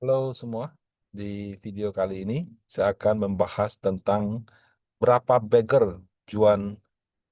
Halo semua, di video kali ini saya akan membahas tentang berapa bagger Juan,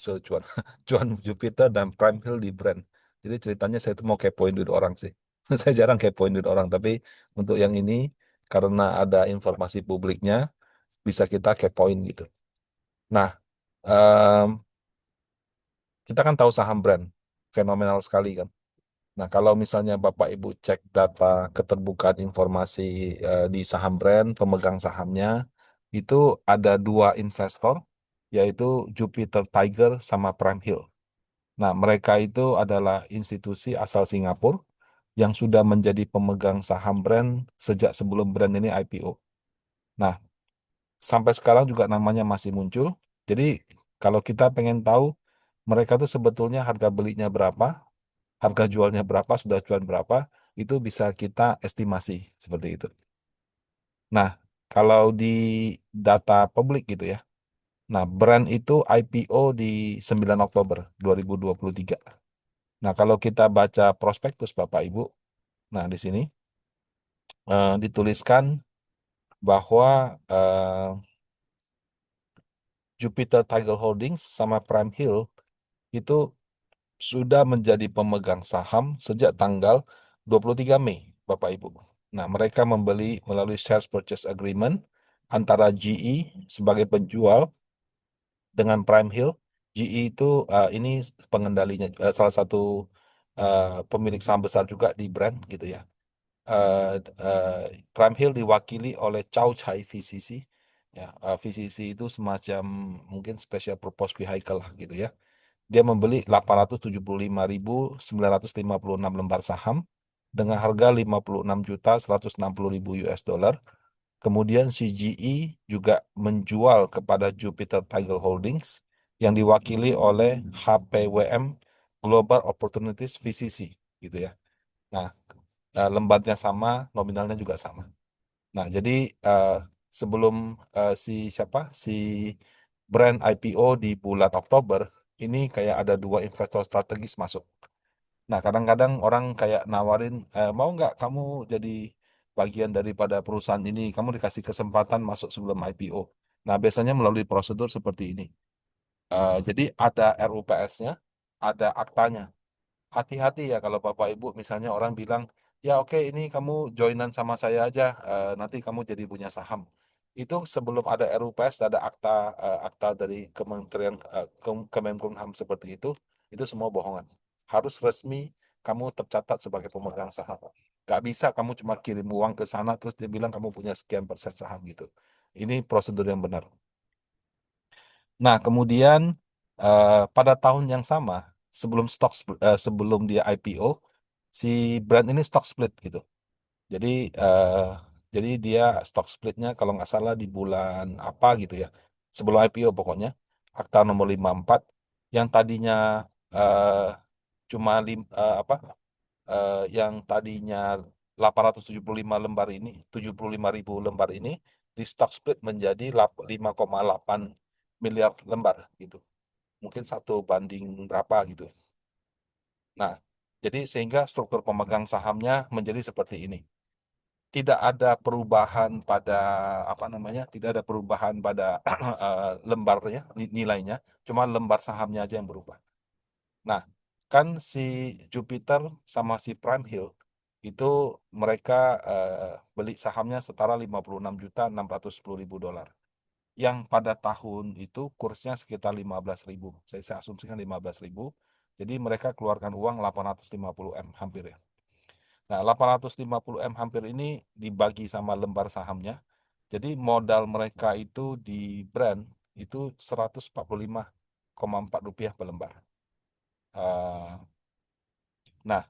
Juan, Juan Jupiter dan Prime Hill di brand. Jadi ceritanya saya itu mau kepoin duit orang sih. Saya jarang kepoin duit orang, tapi untuk yang ini karena ada informasi publiknya bisa kita kepoin gitu. Nah, em, kita kan tahu saham brand, fenomenal sekali kan. Nah, kalau misalnya Bapak Ibu cek data keterbukaan informasi di saham brand, pemegang sahamnya, itu ada dua investor, yaitu Jupiter Tiger sama Prime Hill. Nah, mereka itu adalah institusi asal Singapura yang sudah menjadi pemegang saham brand sejak sebelum brand ini IPO. Nah, sampai sekarang juga namanya masih muncul. Jadi, kalau kita pengen tahu mereka tuh sebetulnya harga belinya berapa, harga jualnya berapa, sudah jual berapa, itu bisa kita estimasi seperti itu. Nah, kalau di data publik gitu ya. Nah, brand itu IPO di 9 Oktober 2023. Nah, kalau kita baca prospektus Bapak Ibu, nah di sini dituliskan bahwa Jupiter Tiger Holdings sama Prime Hill itu sudah menjadi pemegang saham sejak tanggal 23 Mei, Bapak Ibu. Nah, mereka membeli melalui Shares Purchase Agreement antara GE sebagai penjual dengan Prime Hill. GE itu ini pengendalinya, salah satu pemilik saham besar juga di brand gitu ya. Eh, eh, Prime Hill diwakili oleh Chow Chai VCC. Ya, VCC itu semacam mungkin special purpose vehicle lah gitu ya. Dia membeli 875.956 lembar saham dengan harga 56.160.000 US dollar. Kemudian CGE juga menjual kepada Jupiter Tiger Holdings yang diwakili oleh HPWM Global Opportunities VCC gitu ya. Nah, lembarnya sama, nominalnya juga sama. Nah, jadi eh, sebelum si brand IPO di bulan Oktober, ini kayak ada dua investor strategis masuk. Nah, kadang-kadang orang kayak nawarin, mau nggak kamu jadi bagian daripada perusahaan ini, kamu dikasih kesempatan masuk sebelum IPO. Nah, biasanya melalui prosedur seperti ini. Jadi ada RUPS-nya, ada aktanya. Hati-hati ya kalau Bapak Ibu misalnya orang bilang, ya oke ini kamu joinan sama saya aja, nanti kamu jadi punya saham. Itu sebelum ada RUPS, ada akta dari Kementerian Kemenkumham seperti itu semua bohongan. Harus resmi kamu tercatat sebagai pemegang saham. Gak bisa kamu cuma kirim uang ke sana terus dia bilang kamu punya sekian persen saham gitu. Ini prosedur yang benar. Nah, kemudian pada tahun yang sama, sebelum dia IPO, si brand ini stock split gitu. Jadi eh, jadi dia stock splitnya kalau nggak salah di bulan apa gitu ya, sebelum IPO pokoknya, Akta nomor 54 yang tadinya eh, cuma yang tadinya 875 lembar ini, 75.000 lembar ini di stock split menjadi 5,8 miliar lembar gitu. Mungkin satu banding berapa gitu. Nah, jadi sehingga struktur pemegang sahamnya menjadi seperti ini. Tidak ada perubahan pada apa namanya? Tidak ada perubahan pada lembarnya, nilainya, cuma lembar sahamnya aja yang berubah. Nah, kan si Jupiter sama si Prime Hill itu mereka beli sahamnya setara 56.610.000 dolar. Yang pada tahun itu kursnya sekitar 15.000. Saya asumsikan 15.000. Jadi mereka keluarkan uang 850 M hampir ya. Nah, 850 M hampir ini dibagi sama lembar sahamnya. Jadi modal mereka itu di brand itu 145,4 rupiah per lembar. Eh, nah,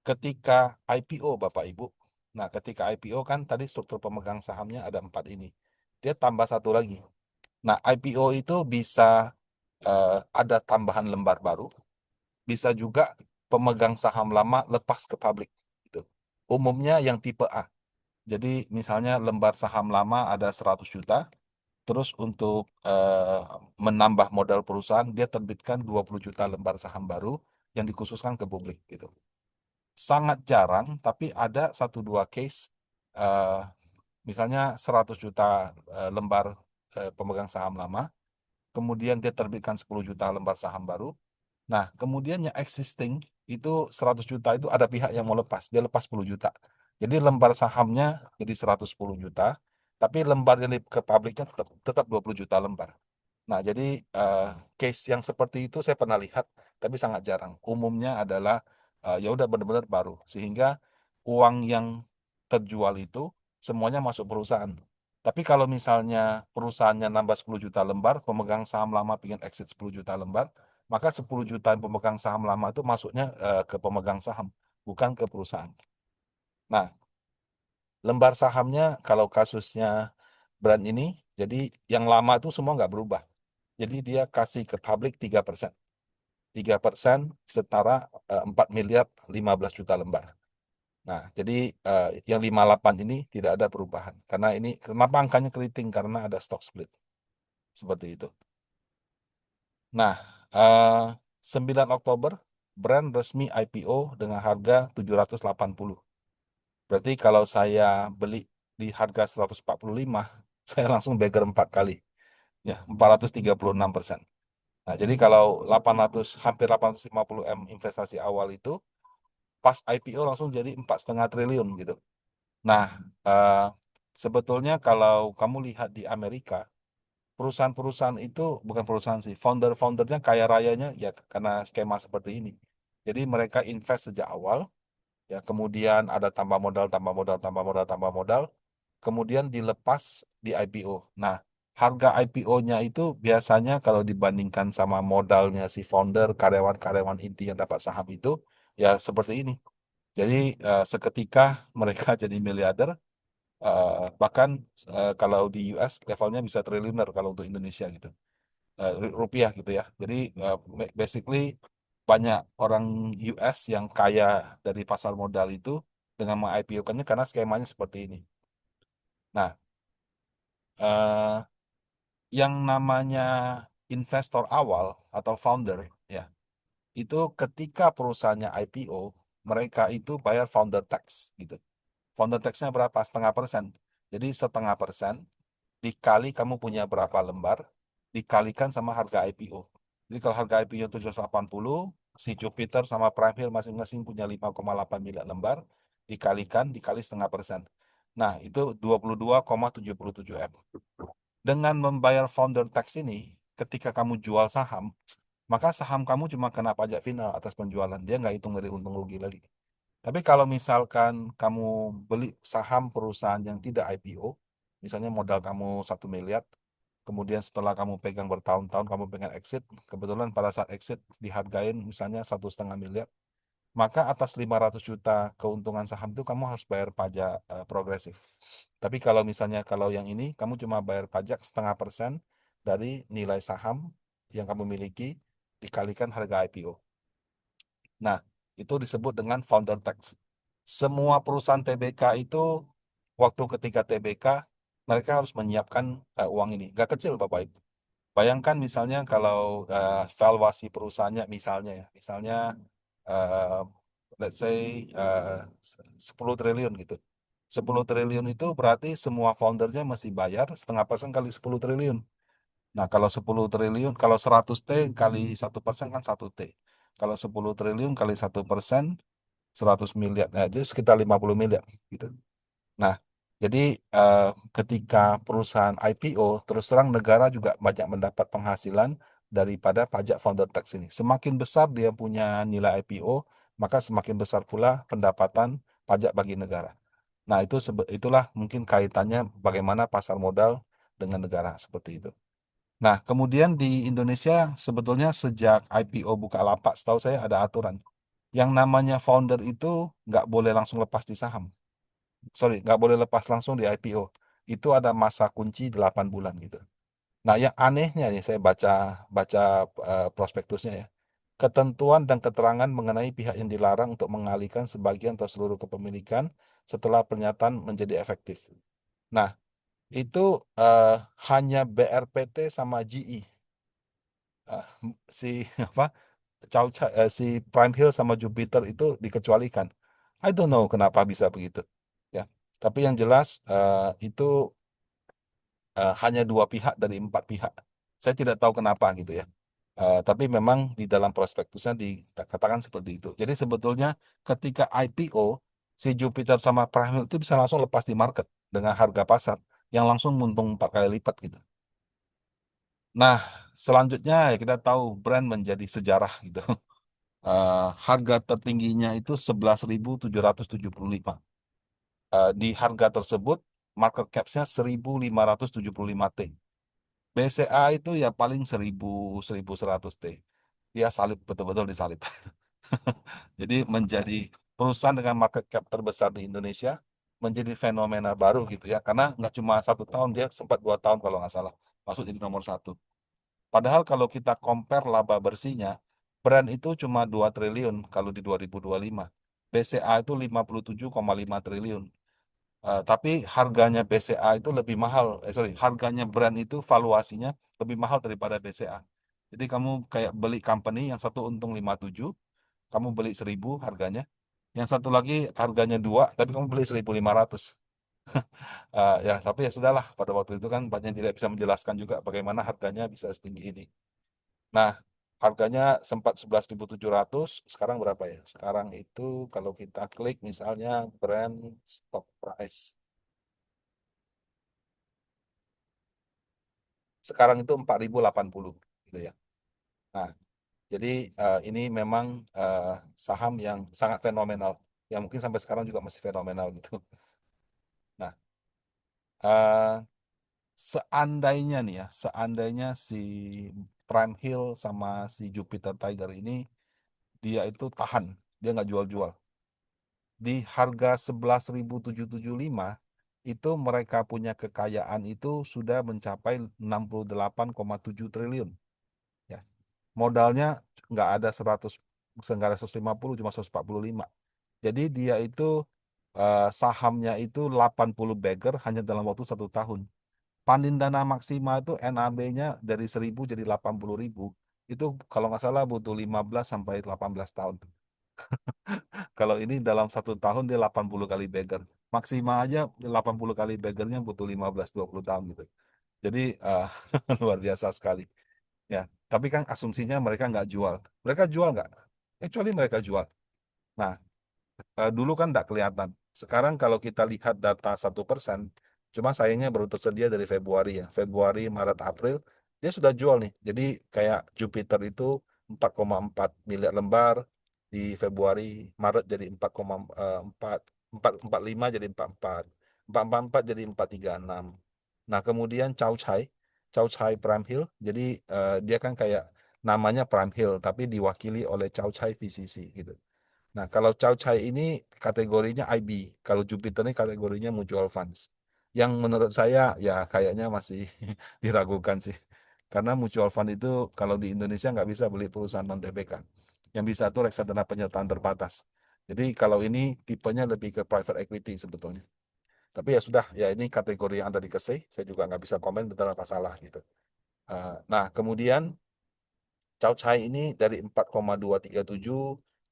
ketika IPO Bapak Ibu, nah ketika IPO kan tadi struktur pemegang sahamnya ada empat ini. Dia tambah satu lagi. Nah, IPO itu bisa ada tambahan lembar baru, bisa juga pemegang saham lama lepas ke publik. Gitu. Umumnya yang tipe A. Jadi misalnya lembar saham lama ada 100 juta, terus untuk menambah modal perusahaan, dia terbitkan 20 juta lembar saham baru yang dikhususkan ke publik gitu. Sangat jarang, tapi ada satu dua case eh, misalnya 100 juta lembar pemegang saham lama, kemudian dia terbitkan 10 juta lembar saham baru. Nah, kemudian yang existing itu 100 juta itu ada pihak yang mau lepas, dia lepas 10 juta. Jadi lembar sahamnya jadi 110 juta, tapi lembar yang ke publiknya tetap 20 juta lembar. Nah, jadi eh, case yang seperti itu saya pernah lihat, tapi sangat jarang. Umumnya adalah ya udah benar-benar baru, sehingga uang yang terjual itu semuanya masuk perusahaan. Tapi kalau misalnya perusahaannya nambah 10 juta lembar, pemegang saham lama pengen exit 10 juta lembar, maka 10 juta pemegang saham lama itu masuknya ke pemegang saham, bukan ke perusahaan. Nah, lembar sahamnya kalau kasusnya brand ini, jadi yang lama itu semua nggak berubah. Jadi dia kasih ke publik 3%. 3% setara 4 miliar 15 juta lembar. Nah, jadi yang 58 ini tidak ada perubahan. Karena ini, kenapa angkanya keriting? Karena ada stock split. Seperti itu. Nah, 9 Oktober, brand resmi IPO dengan harga 780. Berarti kalau saya beli di harga 145, saya langsung bagger 4 kali. Ya, 436%. Nah, jadi kalau 800, hampir 850 M investasi awal itu, pas IPO langsung jadi 4,5 triliun gitu. Nah, eh, sebetulnya kalau kamu lihat di Amerika, perusahaan-perusahaan itu bukan perusahaan sih, founder-foundernya kaya rayanya ya karena skema seperti ini. Jadi mereka invest sejak awal, ya kemudian ada tambah modal, tambah modal, tambah modal, tambah modal, kemudian dilepas di IPO. Nah, harga IPO-nya itu biasanya kalau dibandingkan sama modalnya si founder, karyawan-karyawan inti yang dapat saham itu, ya seperti ini. Jadi seketika mereka jadi miliarder, bahkan kalau di US levelnya bisa triliuner kalau untuk Indonesia gitu. Rupiah gitu ya. Jadi basically banyak orang US yang kaya dari pasar modal itu dengan meng-IPO-kannya karena skemanya seperti ini. Nah, eh, yang namanya investor awal atau founder ya, itu ketika perusahaannya IPO, mereka itu bayar founder tax gitu. Founder tax-nya berapa? 0,5%. Jadi 0,5% dikali kamu punya berapa lembar, dikalikan sama harga IPO. Jadi kalau harga IPO 780, si Jupiter sama Prime Hill masing-masing punya 5,8 miliar lembar, dikali 0,5%. Nah, itu 22,77 M. Dengan membayar founder tax ini, ketika kamu jual saham, maka saham kamu cuma kena pajak final atas penjualan. Dia nggak hitung dari untung rugi lagi. Tapi kalau misalkan kamu beli saham perusahaan yang tidak IPO, misalnya modal kamu 1 miliar, kemudian setelah kamu pegang bertahun-tahun, kamu pengen exit, kebetulan pada saat exit dihargain misalnya 1,5 miliar, maka atas 500 juta keuntungan saham itu kamu harus bayar pajak progresif. Tapi kalau misalnya kalau yang ini, kamu cuma bayar pajak 0,5% dari nilai saham yang kamu miliki dikalikan harga IPO. Nah, itu disebut dengan founder tax. Semua perusahaan TBK itu waktu ketika TBK mereka harus menyiapkan uang ini. Gak kecil Bapak Ibu. Bayangkan misalnya kalau valuasi perusahaannya misalnya ya, misalnya eh, let's say 10 triliun gitu. 10 triliun itu berarti semua foundernya mesti bayar 0,5% kali 10 triliun. Nah, kalau 10 triliun, kalau 100 T kali 1% kan 1 T. Kalau 10 triliun kali 1%, 100 miliar. Nah, jadi sekitar 50 miliar gitu. Nah, jadi eh, ketika perusahaan IPO, terus terang negara juga banyak mendapat penghasilan daripada pajak founder tax ini. Semakin besar dia punya nilai IPO, maka semakin besar pula pendapatan pajak bagi negara. Nah, itulah mungkin kaitannya bagaimana pasar modal dengan negara seperti itu. Nah, kemudian di Indonesia sebetulnya sejak IPO Bukalapak, setahu saya ada aturan. Yang namanya founder itu nggak boleh langsung lepas di saham. Sorry, nggak boleh lepas langsung di IPO. Itu ada masa kunci 8 bulan gitu. Nah, yang anehnya nih saya baca baca prospektusnya ya. Ketentuan dan keterangan mengenai pihak yang dilarang untuk mengalihkan sebagian atau seluruh kepemilikan setelah pernyataan menjadi efektif. Nah, itu eh, hanya BRPT sama GE. Eh, si apa si Prime Hill sama Jupiter itu dikecualikan. I don't know kenapa bisa begitu. Ya. Tapi yang jelas itu hanya dua pihak dari empat pihak. Saya tidak tahu kenapa gitu ya. Tapi memang di dalam prospektusnya dikatakan seperti itu. Jadi sebetulnya ketika IPO, si Jupiter sama Prime itu bisa langsung lepas di market dengan harga pasar yang langsung untung 4 kali lipat gitu. Nah, selanjutnya ya kita tahu brand menjadi sejarah gitu. Harga tertingginya itu 11.775. Di harga tersebut market cap-nya 1.575 T. BCA itu ya paling 1.100 T. Dia salib, betul-betul disalib. Jadi menjadi perusahaan dengan market cap terbesar di Indonesia menjadi fenomena baru gitu ya. Karena nggak cuma 1 tahun, dia sempat 2 tahun kalau nggak salah masuk jadi nomor satu. Padahal kalau kita compare laba bersihnya, brand itu cuma 2 triliun kalau di 2025. BCA itu 57,5 triliun. Tapi harganya BCA itu lebih mahal. Sorry, harganya brand itu valuasinya lebih mahal daripada BCA. Jadi kamu kayak beli company yang satu untung 57, kamu beli 1.000 harganya. Yang satu lagi harganya 2, tapi kamu beli 1.500. Ya, tapi ya sudahlah. Pada waktu itu kan banyak yang tidak bisa menjelaskan juga bagaimana harganya bisa setinggi ini. Nah, harganya sempat 11.700, sekarang berapa ya? Sekarang itu kalau kita klik misalnya brand stock price. Sekarang itu 4.080 gitu ya. Nah, jadi ini memang eh, saham yang sangat fenomenal, yang mungkin sampai sekarang juga masih fenomenal gitu. Nah, eh, seandainya nih ya, seandainya si Prime Hill sama si Jupiter Tiger ini dia itu tahan, dia nggak jual-jual. Di harga 11.775 itu mereka punya kekayaan itu sudah mencapai 68,7 triliun. Ya. Modalnya nggak ada 100, nggak ada 150, cuma 145. Jadi dia itu sahamnya itu 80 bagger hanya dalam waktu 1 tahun. Pandindana maksimal itu NAB-nya dari 1.000 jadi 80.000. Itu kalau nggak salah butuh 15 sampai 18 tahun. Kalau ini dalam 1 tahun dia 80 kali bagger. Maksimal aja 80 kali baggernya butuh 15-20 tahun gitu. Jadi luar biasa sekali. Ya, tapi kan asumsinya mereka nggak jual. Mereka jual nggak? Kecuali mereka jual. Nah, dulu kan nggak kelihatan. Sekarang kalau kita lihat data 1%, cuma sayangnya baru tersedia dari Februari ya. Februari, Maret, April, dia sudah jual nih. Jadi kayak Jupiter itu 4,4 miliar lembar di Februari, Maret jadi 4,4, 445 jadi 44, 444 jadi 436. Nah, kemudian Chow Chai Prime Hill, jadi dia kan kayak namanya Prime Hill, tapi diwakili oleh Chow Chai VCC gitu. Nah, kalau Chow Chai ini kategorinya IB, kalau Jupiter ini kategorinya mutual funds. Yang menurut saya ya kayaknya masih diragukan sih. Karena mutual fund itu kalau di Indonesia nggak bisa beli perusahaan non-TBK. Yang bisa tuh reksadana penyertaan terbatas. Jadi kalau ini tipenya lebih ke private equity sebetulnya. Tapi ya sudah, ya ini kategori yang ada di KSE, saya juga nggak bisa komen benar apa salah gitu. Nah, kemudian Chow Chai ini dari 4,237,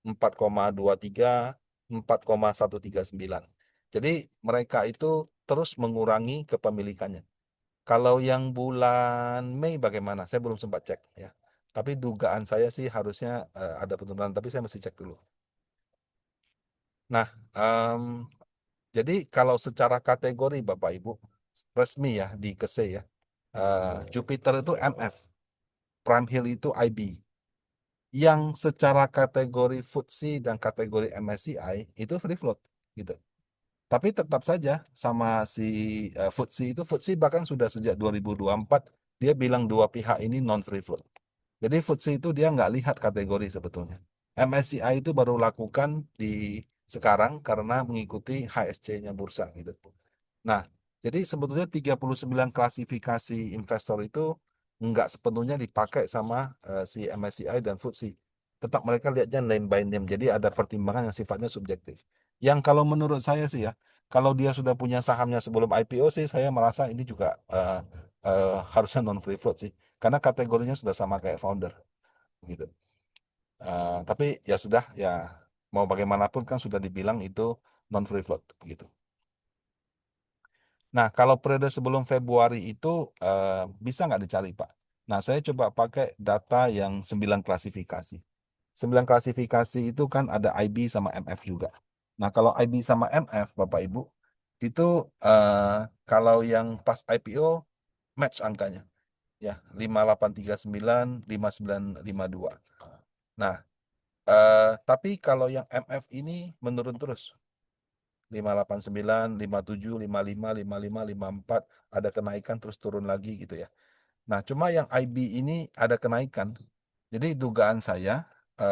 4,23, 4,139. Jadi mereka itu terus mengurangi kepemilikannya. Kalau yang bulan Mei bagaimana? Saya belum sempat cek ya. Tapi dugaan saya sih harusnya ada penurunan, tapi saya mesti cek dulu. Nah, jadi kalau secara kategori Bapak Ibu resmi ya di KSE ya, Jupiter itu MF, Prime Hill itu IB. Yang secara kategori FTSE dan kategori MSCI itu free float gitu. Tapi tetap saja sama si FTSE itu, FTSE bahkan sudah sejak 2024 dia bilang dua pihak ini non free float. Jadi FTSE itu dia nggak lihat kategori sebetulnya. MSCI itu baru lakukan di sekarang karena mengikuti HSC-nya bursa gitu. Nah, jadi sebetulnya 39 klasifikasi investor itu nggak sepenuhnya dipakai sama si MSCI dan FTSE. Tetap mereka lihatnya name by name. Jadi ada pertimbangan yang sifatnya subjektif. Yang kalau menurut saya sih ya, kalau dia sudah punya sahamnya sebelum IPO sih, saya merasa ini juga harusnya non free float sih. Karena kategorinya sudah sama kayak founder gitu. Tapi ya sudah ya mau bagaimanapun kan sudah dibilang itu non free float begitu. Nah, kalau periode sebelum Februari itu bisa nggak dicari, Pak? Nah, saya coba pakai data yang 9 klasifikasi. 9 klasifikasi itu kan ada IB sama MF juga. Nah, kalau IB sama MF, Bapak Ibu, itu eh, kalau yang pas IPO match angkanya. Ya, 5839, 5952. Nah, tapi kalau yang MF ini menurun terus. 589, 57, 55, 55, 54, ada kenaikan terus turun lagi gitu ya. Nah, cuma yang IB ini ada kenaikan. Jadi dugaan saya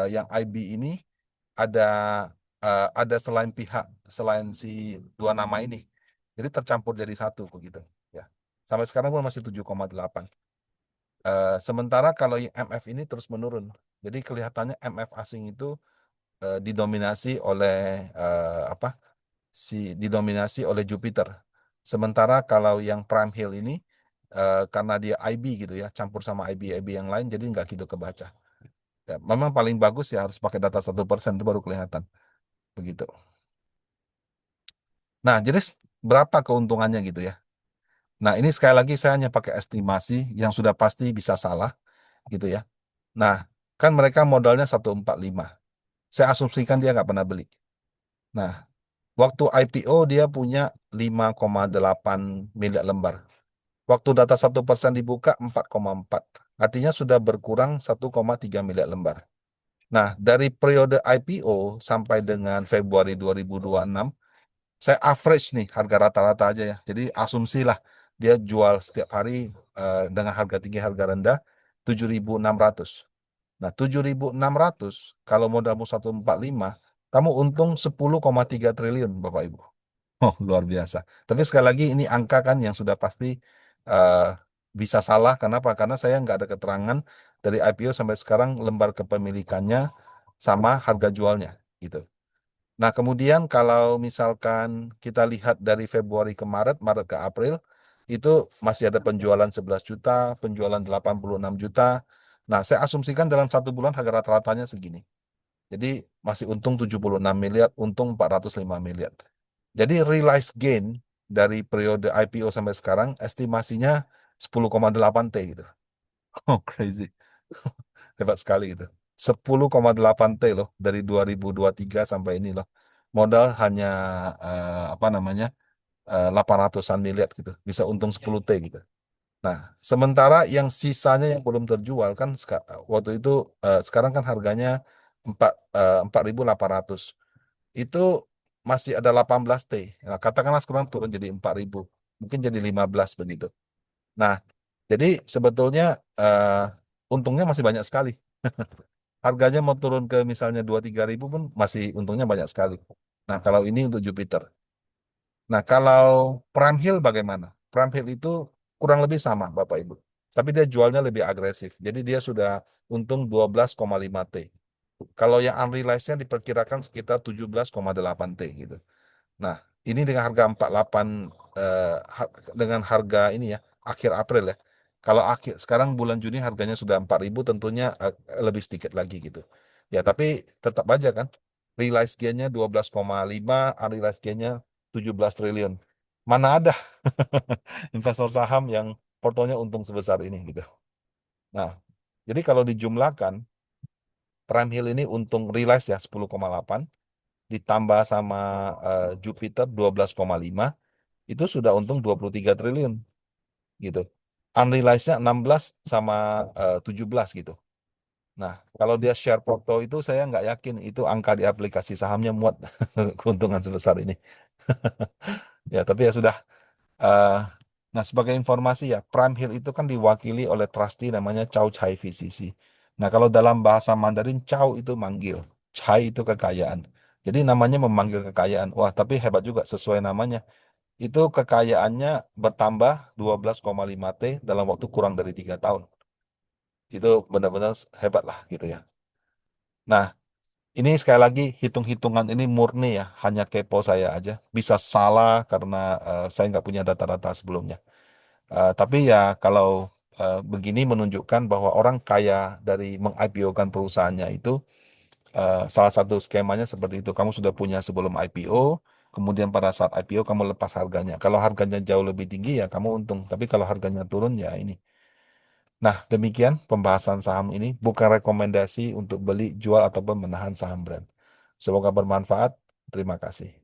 yang IB ini ada ada selain si dua nama ini. Jadi tercampur jadi satu begitu ya. Sampai sekarang pun masih 7,8. Sementara kalau yang MF ini terus menurun. Jadi kelihatannya MF asing itu didominasi oleh apa? Didominasi oleh Jupiter. Sementara kalau yang Prime Hill ini karena dia IB gitu ya, campur sama IB yang lain, jadi nggak gitu kebaca. Ya, memang paling bagus ya harus pakai data 1% itu baru kelihatan begitu. Nah, jadi berapa keuntungannya gitu ya? Nah, ini sekali lagi saya hanya pakai estimasi yang sudah pasti bisa salah gitu ya. Nah, kan mereka modalnya 145. Saya asumsikan dia nggak pernah beli. Nah, waktu IPO dia punya 5,8 miliar lembar. Waktu data 1% dibuka 4,4. Artinya sudah berkurang 1,3 miliar lembar. Nah, dari periode IPO sampai dengan Februari 2026, saya average nih harga rata-rata aja ya. Jadi asumsilah dia jual setiap hari dengan harga tinggi, harga rendah 7.600. Nah, 7.600 kalau modalmu 145, kamu untung 10,3 triliun, Bapak Ibu. Oh, luar biasa. Tapi sekali lagi ini angka kan yang sudah pasti eh, bisa salah. Kenapa? Karena saya nggak ada keterangan dari IPO sampai sekarang lembar kepemilikannya sama harga jualnya gitu. Nah, kemudian kalau misalkan kita lihat dari Februari ke Maret, Maret ke April, itu masih ada penjualan 11 juta, penjualan 86 juta. Nah, saya asumsikan dalam satu bulan harga rata-ratanya segini. Jadi masih untung 76 miliar, untung 405 miliar. Jadi realized gain dari periode IPO sampai sekarang estimasinya 10,8 T gitu. Oh, crazy. Hebat sekali gitu. 10,8 T loh dari 2023 sampai ini loh. Modal hanya apa namanya? 800-an miliar gitu. Bisa untung 10 T gitu. Nah, sementara yang sisanya yang belum terjual kan waktu itu sekarang kan harganya 4.800. Itu masih ada 18 T. Nah, katakanlah sekarang turun jadi 4.000, mungkin jadi 15 begitu. Nah, jadi sebetulnya untungnya masih banyak sekali. Harganya mau turun ke misalnya 2-3 ribu pun masih untungnya banyak sekali. Nah, kalau ini untuk Jupiter. Nah, kalau Prime Hill bagaimana? Prime Hill itu kurang lebih sama, Bapak Ibu. Tapi dia jualnya lebih agresif. Jadi dia sudah untung 12,5 T. Kalau yang unrealized-nya diperkirakan sekitar 17,8 T gitu. Nah, ini dengan harga 48 dengan harga ini ya, akhir April ya. Kalau akhir sekarang bulan Juni harganya sudah 4.000 tentunya lebih sedikit lagi gitu. Ya, tapi tetap aja kan realized gain-nya 12,5, unrealized gain-nya 17 triliun. Mana ada investor saham yang portonya untung sebesar ini gitu. Nah, jadi kalau dijumlahkan Prime Hill ini untung realize ya 10,8 ditambah sama Jupiter 12,5 itu sudah untung 23 triliun gitu. Unrealized-nya 16 sama 17 gitu. Nah, kalau dia share porto itu saya nggak yakin itu angka di aplikasi sahamnya muat keuntungan sebesar ini. Ya, tapi ya sudah. Eh, nah, sebagai informasi ya, Prime Hill itu kan diwakili oleh trustee namanya Chow Chai VCC. Nah, kalau dalam bahasa Mandarin, Chow itu manggil, Chai itu kekayaan. Jadi namanya memanggil kekayaan. Wah, tapi hebat juga sesuai namanya. Itu kekayaannya bertambah 12,5 T dalam waktu kurang dari 3 tahun. Itu benar-benar hebat lah gitu ya. Nah, ini sekali lagi hitung-hitungan ini murni ya, hanya kepo saya aja. Bisa salah karena saya nggak punya data-data sebelumnya. Tapi ya kalau begini menunjukkan bahwa orang kaya dari meng-IPO-kan perusahaannya itu salah satu skemanya seperti itu. Kamu sudah punya sebelum IPO, Kemudian pada saat IPO kamu lepas harganya. Kalau harganya jauh lebih tinggi ya kamu untung. Tapi kalau harganya turun ya ini. Nah, demikian pembahasan saham ini. Bukan rekomendasi untuk beli, jual, ataupun menahan saham brand. Semoga bermanfaat. Terima kasih.